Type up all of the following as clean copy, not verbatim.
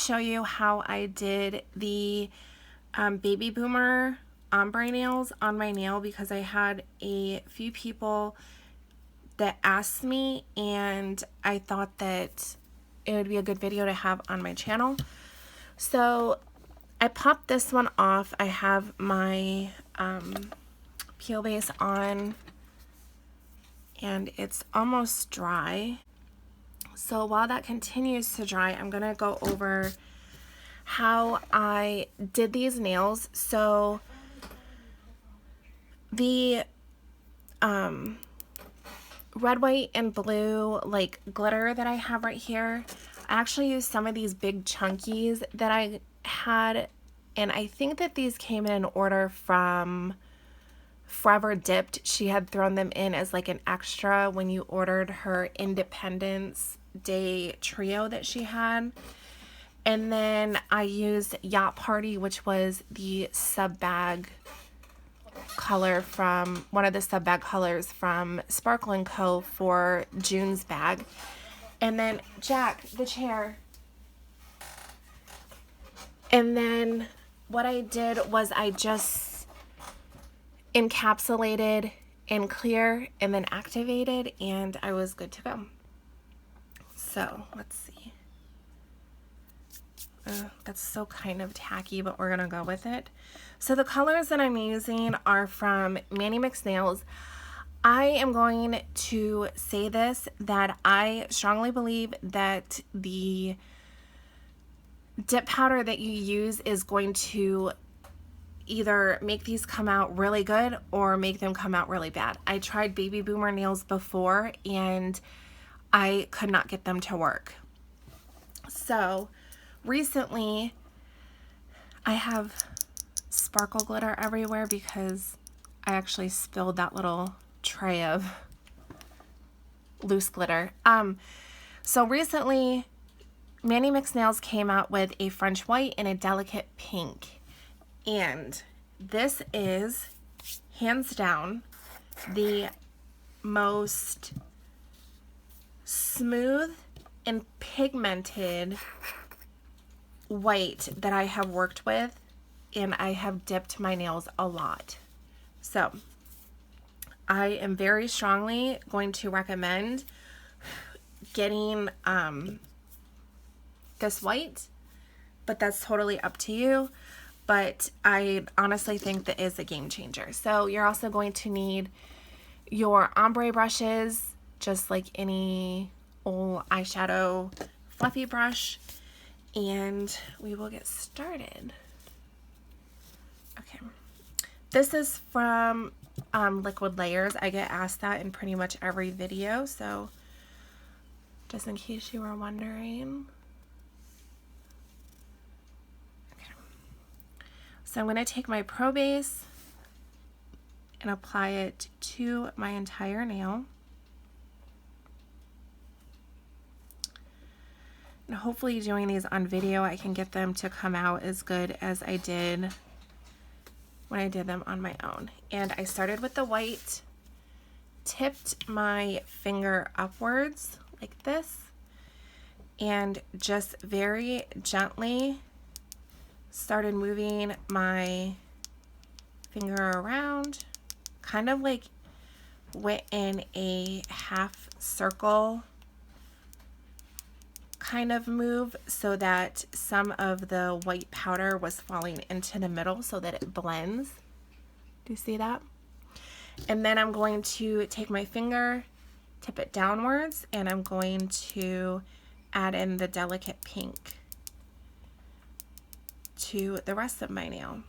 show you how I did the baby boomer ombre nails on my nail because I had a few people that asked me and I thought that it would be a good video to have on my channel. So I popped this one off. I have my peel base on and it's almost dry. So while that continues to dry, I'm gonna go over how I did these nails. So the red, white, and blue like glitter that I have right here, I actually used some of these big chunkies that I had, and I think that these came in an order from Forever Dipped. She had thrown them in as like an extra when you ordered her Independence Day trio that she had. And then I used Yacht Party, which was the sub bag color from one of the sub bag colors from Sparkle & Co. for June's bag. And then Jack, the chair. And then what I did was I just encapsulated in clear and then activated, and I was good to go. So let's see. That's so kind of tacky, but we're gonna go with it. So the colors that I'm using are from Manny Mix Nails. I am going to say this, that I strongly believe that the dip powder that you use is going to either make these come out really good or make them come out really bad. I tried baby boomer nails before and I could not get them to work. So recently I have sparkle glitter everywhere because I actually spilled that little tray of loose glitter. So recently Manny Mix Nails came out with a French white and a delicate pink. And this is hands down the most smooth and pigmented white that I have worked with, and I have dipped my nails a lot. So I am very strongly going to recommend getting this white, but that's totally up to you. But I honestly think that is a game changer. So you're also going to need your ombre brushes, just like any old eyeshadow fluffy brush, and we will get started. Okay, this is from Liquid Layers. I get asked that in pretty much every video, so just in case you were wondering. So I'm going to take my Pro Base and apply it to my entire nail. And hopefully doing these on video, I can get them to come out as good as I did when I did them on my own. And I started with the white, tipped my finger upwards like this, and just very gently started moving my finger around, kind of like went in a half circle kind of move so that some of the white powder was falling into the middle so that it blends. Do you see that? And then I'm going to take my finger, tip it downwards, and I'm going to add in the delicate pink to the rest of my nail.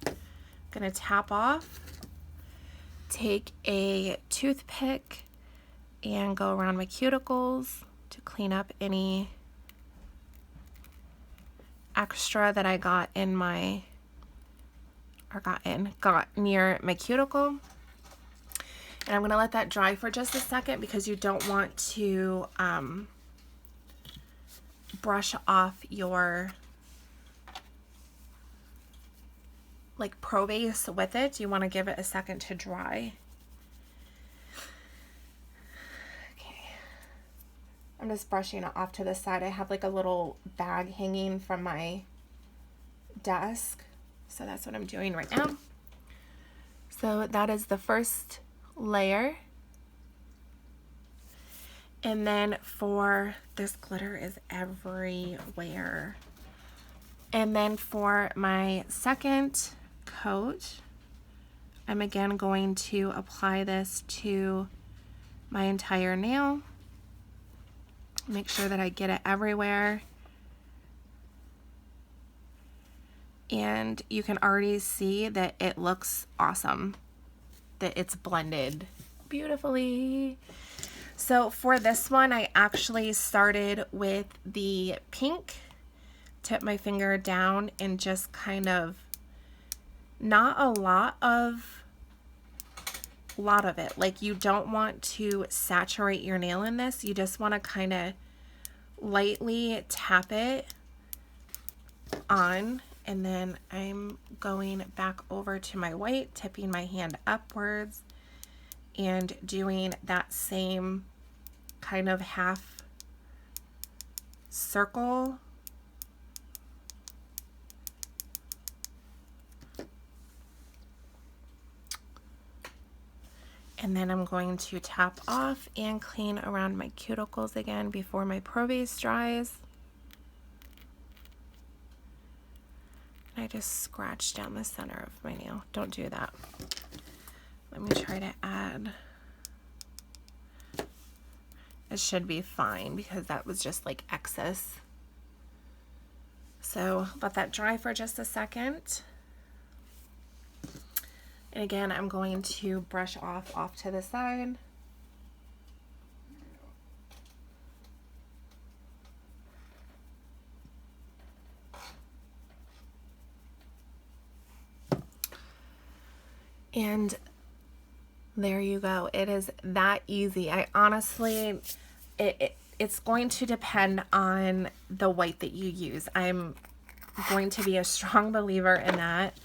I'm gonna tap off, take a toothpick and go around my cuticles to clean up any extra that I got in my, got near my cuticle. And I'm gonna let that dry for just a second because you don't want to brush off your like Pro Base with it. You want to give it a second to dry. Okay. I'm just brushing it off to the side. I have like a little bag hanging from my desk. So that's what I'm doing right now. So that is the first layer. And then for this glitter is everywhere. And then for my second coat, I'm again going to apply this to my entire nail. Make sure that I get it everywhere. And you can already see that it looks awesome, that it's blended beautifully. So for this one, I actually started with the pink, tip my finger down and just kind of, not a lot of it. Like, you don't want to saturate your nail in this. You just want to kind of lightly tap it on. And then I'm going back over to my white, tipping my hand upwards and doing that same kind of half circle. And then I'm going to tap off and clean around my cuticles again before my Pro Base dries. I just scratch down the center of my nail. Don't do that. Let me try to add. It should be fine because that was just like excess. So let that dry for just a second. And again, I'm going to brush off to the side. And there you go. It is that easy. I honestly, it's going to depend on the white that you use. I'm going to be a strong believer in that.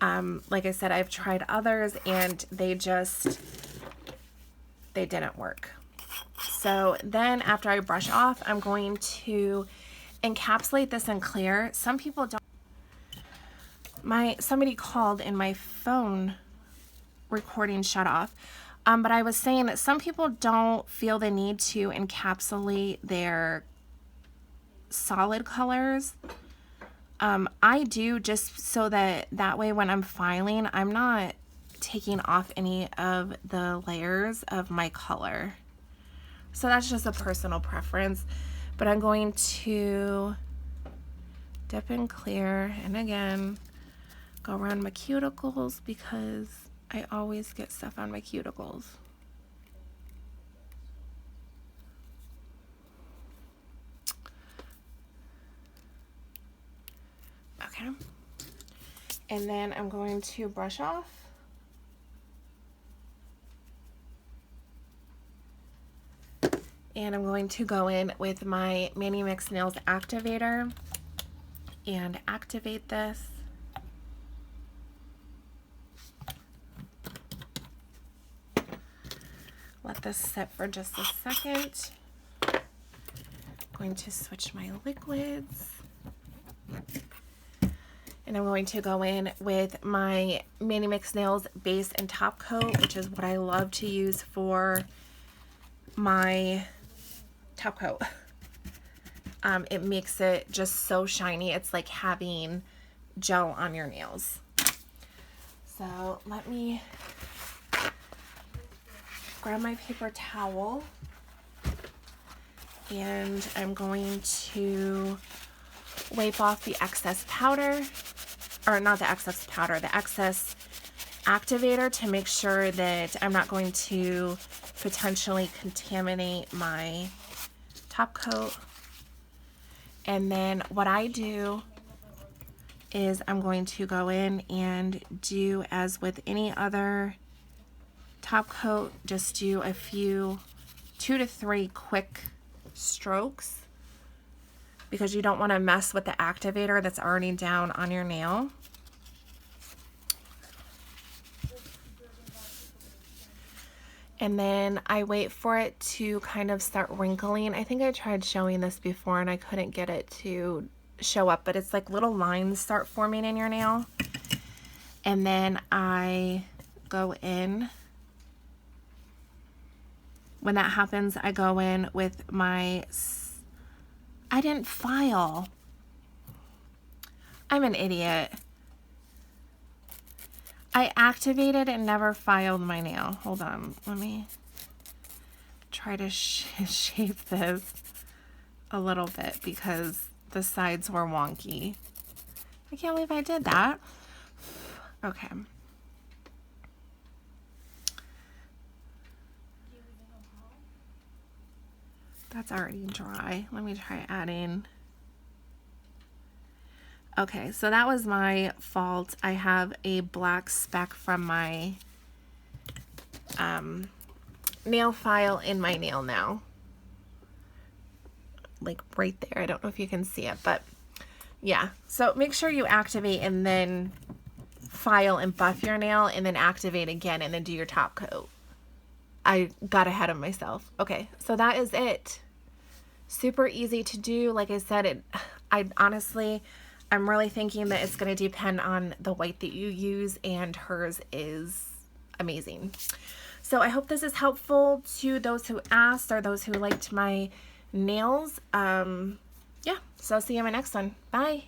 Like I said, I've tried others and they didn't work. So then after I brush off, I'm going to encapsulate this in clear. Some people don't. Somebody called and my phone recording shut off. But I was saying that some people don't feel the need to encapsulate their solid colors. I do, just so that way when I'm filing, I'm not taking off any of the layers of my color. So that's just a personal preference. But I'm going to dip in clear and again go around my cuticles because I always get stuff on my cuticles. Okay. And then I'm going to brush off. And I'm going to go in with my Mani Mix Nails activator and activate this. Let this sit for just a second. I'm going to switch my liquids. And I'm going to go in with my Mani Mix Nails base and top coat, which is what I love to use for my top coat. It makes it just so shiny. It's like having gel on your nails. So let me grab my paper towel and I'm going to wipe off the excess powder, or not the excess powder, the excess activator, to make sure that I'm not going to potentially contaminate my top coat. And then what I do is I'm going to go in and do as with any other top coat, just do a few 2 to 3 quick strokes because you don't want to mess with the activator that's already down on your nail. And then I wait for it to kind of start wrinkling. I think I tried showing this before and I couldn't get it to show up, but it's like little lines start forming in your nail. And then I go in. When that happens, I go in with my, I didn't file. I'm an idiot. I activated and never filed my nail. Hold on, let me try to shape this a little bit because the sides were wonky. I can't believe I did that. Okay. That's already dry. Let me try adding. Okay, so that was my fault. I have a black speck from my nail file in my nail now. Like right there. I don't know if you can see it, but yeah. So make sure you activate and then file and buff your nail and then activate again and then do your top coat. I got ahead of myself. Okay, so that is it. Super easy to do. Like I said, I honestly, I'm really thinking that it's going to depend on the white that you use, and hers is amazing. So I hope this is helpful to those who asked or those who liked my nails. Yeah, so I'll see you in my next one. Bye.